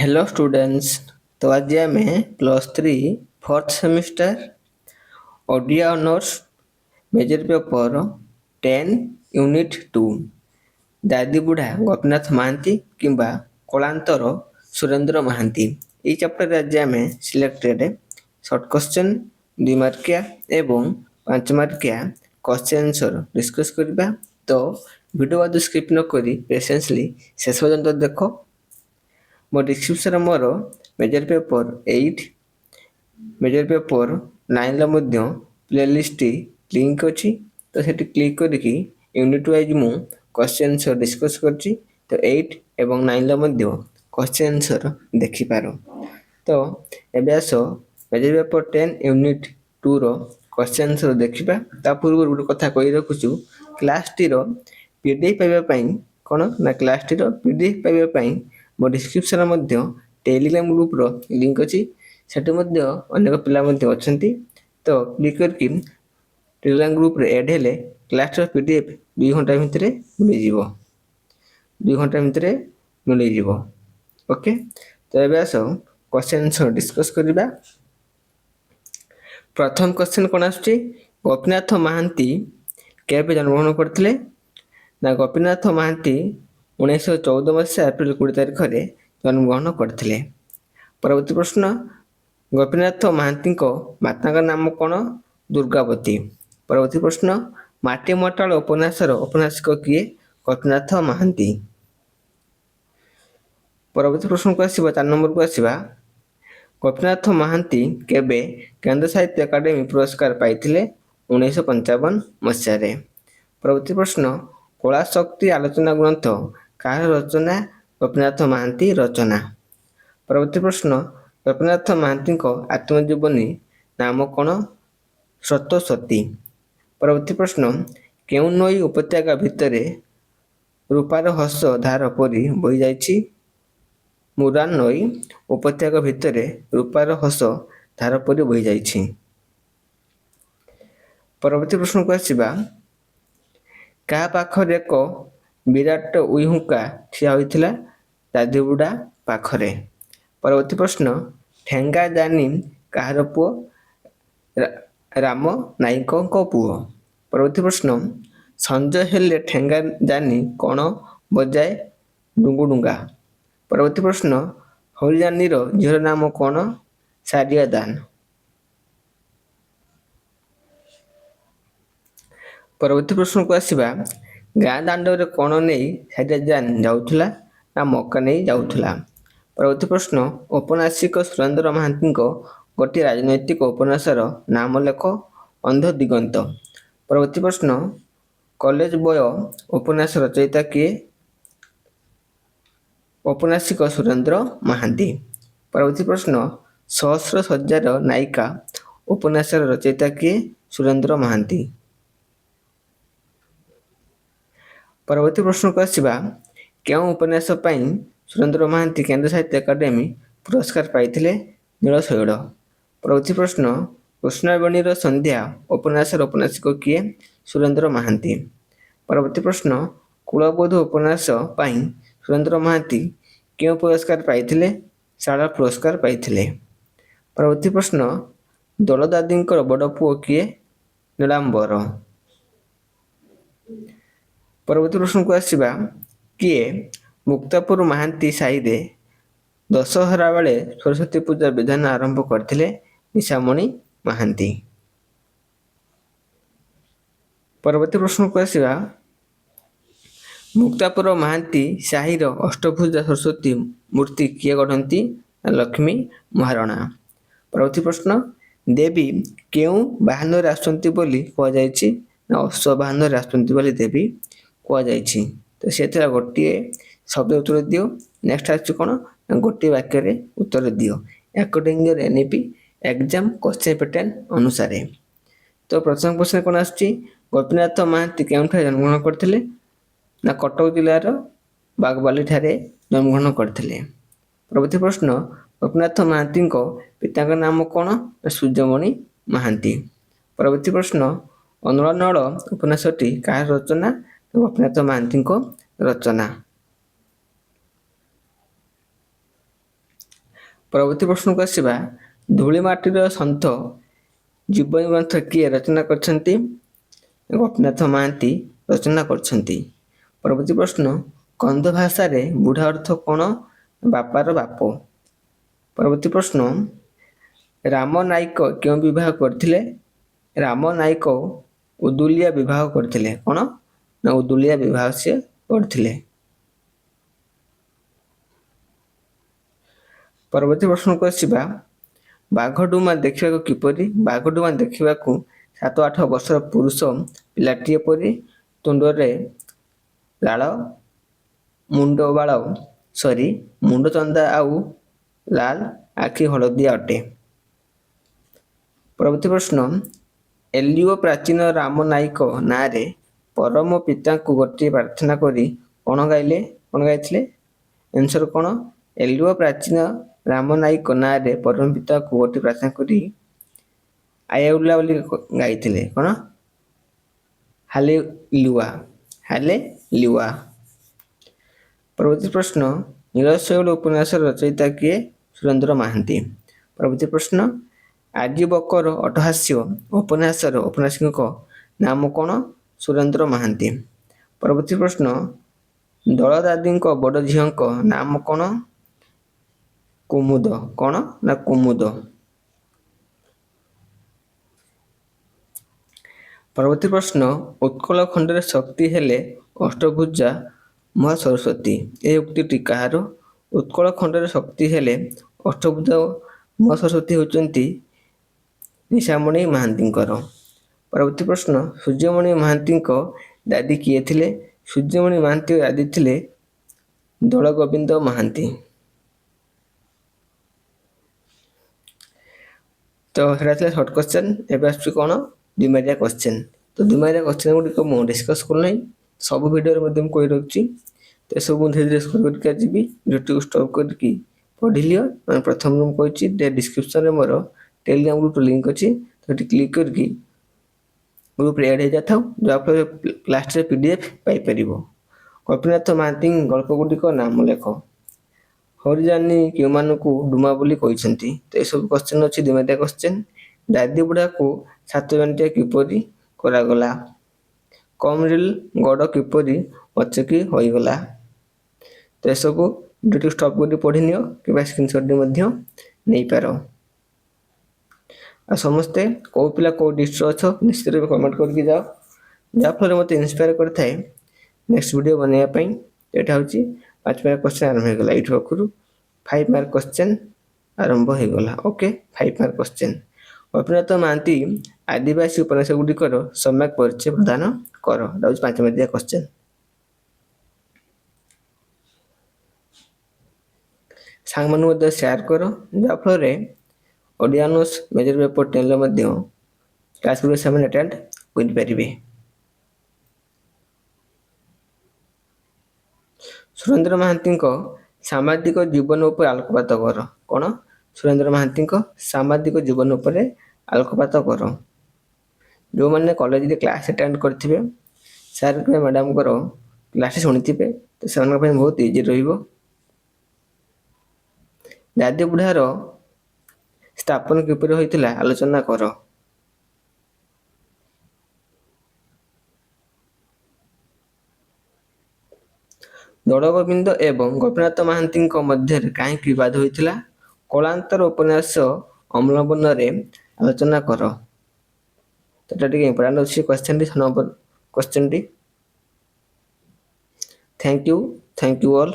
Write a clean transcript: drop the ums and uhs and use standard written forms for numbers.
Hello students. तो आज आम +3 fourth semester Odia honours major paper 10 unit 2 दादी बुढ़ा गोपीनाथ महांती किंबा कलांतर सुरेंद्र महांती ये चैप्टर आज आम सिलेक्टेड शॉर्ट क्वेश्चन 2 मार्किया एवं 5 मार्किया क्वेश्चन आंसर डिस्कस करबा। तो वीडियो आदि स्किप न करी पेशेंसली शेष पर्यंत देखो। मो डिस्क्रिप्शन मोर major paper 8 major paper 9 playlist link अच्छी। तो से क्लिक करके यूनिट वाइज मु क्वेश्चन आंसर डिस्कस करची। तो 8 एवं 9 क्वेश्चन आंसर देखिपार। तो एबे आस मेजर पेपर 10 यूनिट 2 रो क्वेश्चन आंसर देखिबा। ता पूर्व गोटे कथा कहि रखुछु, क्लास टी रो पीडीएफ पाइबा पई कोन ना क्लास टी रो पीडीएफ पाइबा पई मो डिस्क्रिप्शन मध्य टेलीग्राम ग्रुप रो लिंक अच्छी। सेठी मध्य अनेक पिला मध्य अछंती। तो क्लिक करके टेलीग्राम ग्रुप रे ऐड हेले क्लास रो पीडीएफ 2 घंटा भितरे मिल जिवो। 2 घंटा भितरे मिल जिवो। ओके। तो एबे आसो क्वेश्चन आंसर डिस्कस करबा। प्रथम क्वेश्चन कोन आछी, गोपीनाथ महांती केबे जन्मग्रहण करथिले ना गोपीनाथ महांती 1914 मसीहा एप्रिल 20 तारिख रे जन्मग्रहण करथिले। परवर्ती प्रश्न, गोपीनाथ महांती माता का नाम कौन? दुर्गावती। परवर्ती प्रश्न, माटी मटाल उपन्यासर उपन्यासक किए? गोपीनाथ महांती। परवर्ती प्रश्न को आसीबा 4 नंबर को आसीबा, गोपीनाथ महांती केबे केंद्र साहित्य एकाडेमी पुरस्कार पाइथिले? 1955 मसीहा रे। परवर्ती प्रश्न, कला शक्ति आलोचना ग्रंथ काହାର रचना? गोपीनाथ महांती रचना। परवर्ती प्रश्न, गोपीनाथ महांती आत्मजीवनी नाम कौन? स्रोतस्वती। परवर्ती प्रश्न, केउ नई उपत्यका भितरे रूपार हस धार परी बही जाइछि? मुरान नई उपत्यका भितरे रूपार हस धार परी बही जाइछि। परवर्ती प्रश्न को आसीबा, का पाखरे एक विराट उइहुका ठिया होइथिला? दादीबुढ़ा पाखरे। परवर्ती प्रश्न, ठेंगा जानी काହାର पुओ? राम नाईक पुओ। परवर्ती प्रश्न, संजय हेले ठेंगा जानी कौन बजाए? डुंगुडुंगा। परवर्ती प्रश्न, हरिजानी झीर नाम कौन? सारिया दान। परवर्ती प्रश्न को आसीबा, गाँ दांडरे कौन नहीं सारिया दान जाउथला? ना मक्का नहीं जाउथला। परवर्ती प्रश्न, औपन्यासिक सुरेंद्र महांती गोटे राजनैतिक उपन्यासर नाम लेख? अंध दिगंत। परवर्ती प्रश्न, कॉलेज बॉय उपन्यास रचयिता किए? औपन्यासिक सुरेंद्र महांती। परवर्ती प्रश्न, सहस्र सज्जार नायिका उपन्यासर रचयिता किए? सुरेंद्र महांती। परवर्ती प्रश्न को आसीबा, केउ उपन्यास पई सुरेंद्र महांती केंद्र साहित्य एकाडेमी पुरस्कार पाइथिले? नीलशैल। परवर्ती प्रश्न, कृष्णवेणीर संध्या उपन्यासर उपन्यासिक किए? सुरेंद्र महांती। परवर्ती प्रश्न, कुलबोध उपन्यास पई सुरेंद्र महांती केउ पुरस्कार पाइथिले? शाला पुरस्कार पाइथिले। परवर्ती प्रश्न, दलदादींकर बड़ पुओ किए? नीलांबर। परवर्ती प्रश्न को आसीबा, किए मुक्तापुर महांती साही रे दशहरा बेले सरस्वती पूजा विधान आरंभ करथिले? निशामणि महांती। परवर्ती प्रश्न को आसीबा, मुक्तापुर महांती साही रो अष्टभुजा सरस्वती मूर्ति किए गढ़ंती? लक्ष्मी महाराणा। परवर्ती प्रश्न, देवी केउ वाहन रे आसुचंती बोली कह जायछि? ना अश्ववाहन रे आसुचंती बोली देवी कह जायछि। तो सेथरा गोटिए शब्द उत्तर दियो। नेक्स्ट आछि कोन? गोटिए वाक्य रे उत्तर दियो according your NEP exam question pattern अनुसार। तो प्रथम प्रश्न कोन आछि, गोपीनाथ महांती केउठा जन्मग्रहण करथिले? ना कटक जिल्लार बागबाली ठारे जन्मग्रहण करथिले। परवर्ती प्रश्न, गोपीनाथ महांती पिता नाम कौन? सूर्यमणि महांती। परवर्ती प्रश्न, अनुरानल उपन्यासटी काହାର रचना? गोपीनाथ महांती रचना। ପରବର୍ତ୍ତୀ ପ୍ରଶ୍ନକୁ ଆସିବା। ଧୂଳିମାଟିର ସନ୍ଥ ଜୀବନୀ ଗ୍ରନ୍ଥ କିଏ ରଚନା କରିଛନ୍ତି? ଗୋପୀନାଥ ମହାନ୍ତି ରଚନା କରିଛନ୍ତି। ପରବର୍ତ୍ତୀ ପ୍ରଶ୍ନ। କନ୍ଧ ଭାଷାରେ ବୁଢ଼ା ଅର୍ଥ କ'ଣ? ବାପାର ବାପ। ପରବର୍ତ୍ତୀ ପ୍ରଶ୍ନ। ରାମ ନାଇକ କେଉଁ ବିବାହ କରିଥିଲେ? ରାମ ନାଇକ ଉଦୁଲିଆ ବିବାହ କରିଥିଲେ। କ'ଣ? ନା ଉଦୁଲିଆ ବିବାହ ସିଏ କରିଥିଲେ। ପରବର୍ତ୍ତୀ ପ୍ରଶ୍ନକୁ ଆସିବା। ବାଘଡୁମା ଦେଖିବାକୁ କିପରି? ବାଘଡୁମା ଦେଖିବାକୁ 7-8 ବର୍ଷର ପୁରୁଷ ପିଲାଟିଏ ପରି। ତୁଣ୍ଡରେ ଲାଳ, ମୁଣ୍ଡ ଚନ୍ଦା ଆଉ ଲାଲ, ଆଖି ହଳଦିଆ ଅଟେ। ପରବର୍ତ୍ତୀ ପ୍ରଶ୍ନ। ଏଲିଓ ପ୍ରାଚୀନ ରାମ ନାଇକ ନାଁରେ ପରମ ପିତାଙ୍କୁ ଗୋଟିଏ ପ୍ରାର୍ଥନା କରି କ'ଣ ଗାଇଥିଲେ? ଆନ୍ସର କ'ଣ? ଏଲିଓ ପ୍ରାଚୀନ ରାମ ନାଇକ ନାଁରେ ପରମ ପିତାଙ୍କୁ ଗୋଟିଏ ପ୍ରାର୍ଥନା କରି ଆୟାଉଲା ବୋଲି ଗାଇଥିଲେ। କ'ଣ? ହାଲେଲୁୟା। ପରବର୍ତ୍ତୀ ପ୍ରଶ୍ନ। ନୀଳଶୈଳ ଉପନ୍ୟାସର ରଚୟିତା କିଏ? ସୁରେନ୍ଦ୍ର ମହାନ୍ତି। ପରବର୍ତ୍ତୀ ପ୍ରଶ୍ନ। ଆଜି ବକର ଅଟ୍ଟହାସ୍ୟ ଉପନ୍ୟାସର ଉପନ୍ୟାସକଙ୍କ ନାମ କ'ଣ? ସୁରେନ୍ଦ୍ର ମହାନ୍ତି। ପରବର୍ତ୍ତୀ ପ୍ରଶ୍ନ। ଦଳଦାଦୀଙ୍କ ବଡ଼ ଝିଅଙ୍କ ନାମ କ'ଣ? କୁମୁଦ। କ'ଣ? ନା କୁମୁଦ। ପରବର୍ତ୍ତୀ ପ୍ରଶ୍ନ। ଉତ୍କଳ ଖଣ୍ଡରେ ଶକ୍ତି ହେଲେ ଅଷ୍ଟଭୁଜା ମହାସରସ୍ୱତୀ। ଏହି ଉକ୍ତିଟି କାହାର? ଉତ୍କଳ ଖଣ୍ଡରେ ଶକ୍ତି ହେଲେ ଅଷ୍ଟଭୁଜା ମହାସରସ୍ୱତୀ ହେଉଛନ୍ତି ନିଶାମଣି ମହାନ୍ତିଙ୍କର। ପରବର୍ତ୍ତୀ ପ୍ରଶ୍ନ। ସୂର୍ଯ୍ୟମଣି ମହାନ୍ତିଙ୍କ ଦାଦୀ କିଏ ଥିଲେ? ସୂର୍ଯ୍ୟମଣି ମହାନ୍ତିଙ୍କ ଦାଦୀ ଥିଲେ ଦୋଳଗୋବିନ୍ଦ ମହାନ୍ତି। ତ ସେଟା ଥିଲା ସର୍ଟ କ୍ୱେଶ୍ଚନ୍। ଏବେ ଆସୁଛି କ'ଣ? 2 ମାର୍କିଆ କ୍ୱେଶ୍ଚନ୍। ତ 2 ମାର୍କିଆ କ୍ୱେଶ୍ଚନ୍ ଗୁଡ଼ିକ ମୁଁ ଡିସ୍କସ୍ କରୁନାହିଁ, ସବୁ ଭିଡ଼ିଓରେ ମଧ୍ୟ ମୁଁ କହି ରଖୁଛି। ତ ଏସବୁ ମୁଁ ଧୀରେ ଧୀରେ ସ୍କୋର କରିକି ଯିବି। ଭିଡ଼ିଓଟିକୁ ଷ୍ଟପ୍ କରିକି ପଢ଼ିଲିଅ। ପ୍ରଥମରୁ ମୁଁ କହିଛି ଡିସ୍କ୍ରିପ୍ସନ୍ରେ ମୋର ଟେଲିଗ୍ରାମ ଗ୍ରୁପ୍ର ଲିଙ୍କ୍ ଅଛି। ତ ସେଠି କ୍ଲିକ୍ କରିକି ଗ୍ରୁପ୍ରେ ଆଡ଼୍ ହେଇଯାଇଥାଉ, ଯାହାଫଳରେ ଲାଷ୍ଟରେ PDF ପାଇପାରିବ। ଗୋପୀନାଥ ମହାନ୍ତିଙ୍କ ଗଳ୍ପ ଗୁଡ଼ିକ ନାମ ଲେଖ। ହରିଜାନୀ କେଉଁମାନଙ୍କୁ ଡୁମା ବୋଲି କହିଛନ୍ତି? ତ ଏସବୁ କ୍ୱେଶ୍ଚନ୍ ଅଛି 2 ମାର୍କିଆ କ୍ୱେଶ୍ଚନ୍। ଦାଦି ବୁଢ଼ାକୁ 7 ଜଣିଆ କିପରି କରାଗଲା? କମରିଲ ଗଡ଼ କିପରି ଅଚକି ହୋଇଗଲା? ତ ଏସବୁ ଭିଡ଼ିଓଟି ଷ୍ଟପ୍ କରି ପଢ଼ିନିଅ କିମ୍ବା ସ୍କ୍ରିନଶଟ୍ ମଧ୍ୟ ନେଇପାର। ଆଉ ସମସ୍ତେ କେଉଁ ପିଲା କେଉଁ ଡିଷ୍ଟ୍ରିକ୍ଟର ଅଛ ନିଶ୍ଚିତ ରୂପେ କମେଣ୍ଟ କରିକି ଯାଅ, ଯାହାଫଳରେ ମୋତେ ଇନ୍ସପାୟାର କରିଥାଏ ନେକ୍ସଟ ଭିଡ଼ିଓ ବନେଇବା ପାଇଁ। ଏଇଟା ହେଉଛି 5 ମାର୍କ କ୍ୱେଶ୍ଚନ୍ ଆରମ୍ଭ ହୋଇଗଲା। ଏଇଠି ପାଖରୁ 5 ମାର୍କ କ୍ୱେଶ୍ଚନ୍ ଆରମ୍ଭ ହୋଇଗଲା। Okay, 5 mark question. Gopinath Mohanty ଆଦିବାସୀ ଉପନ୍ୟାସ ଗୁଡ଼ିକର ସମ୍ୟକ୍ ପରିଚୟ ପ୍ରଦାନ କର। ଏଇଟା ହେଉଛି 5 ମାର୍କିଆ କ୍ୱେଶ୍ଚନ୍। ସାଙ୍ଗମାନଙ୍କୁ ମଧ୍ୟ ସେୟାର କର, ଯାହାଫଳରେ ଓଡ଼ିଆ ଅନର୍ସ ମେଜର ପେପର 10ରେ ମଧ୍ୟ କ୍ଲାସ୍ ଗୁଡ଼ିକ ସେମାନେ ଆଟେଣ୍ଡ କରିପାରିବେ। ସୁରେନ୍ଦ୍ର ମହାନ୍ତିଙ୍କ ସାମାଜିକ ଜୀବନ ଉପରେ ଆଲୋକପାତ କର। କ'ଣ? ସୁରେନ୍ଦ୍ର ମହାନ୍ତିଙ୍କ ସାମାଜିକ ଜୀବନ ଉପରେ ଆଲୋକପାତ କର। ଯେଉଁମାନେ କଲେଜରେ କ୍ଲାସ୍ ଆଟେଣ୍ଡ କରିଥିବେ, ସାର୍ କିମ୍ବା ମ୍ୟାଡ଼ାମଙ୍କର କ୍ଲାସ୍ ଶୁଣିଥିବେ, ତ ସେମାନଙ୍କ ପାଇଁ ବହୁତ ଇଜି ରହିବ। ଦାଦି ବୁଢ଼ାର ସ୍ଥାପନ କିପରି ହୋଇଥିଲା ଆଲୋଚନା କର। ଦୋଳଗୋବିନ୍ଦ ଏବଂ ଗୋପୀନାଥ ମହାନ୍ତିଙ୍କ ମଧ୍ୟରେ କାହିଁକି ବିବାଦ ହୋଇଥିଲା? କଳାନ୍ତର ଉପନ୍ୟାସ ଅବଲମ୍ବନରେ ଆଲୋଚନା କର। ଏଟା ଟିକେ ଇମ୍ପୋର୍ଟାଣ୍ଟ ଅଛି କ୍ୱେଶ୍ଚନଟି, 6 ନମ୍ବର କ୍ୱେଶ୍ଚନଟି। Thank you all.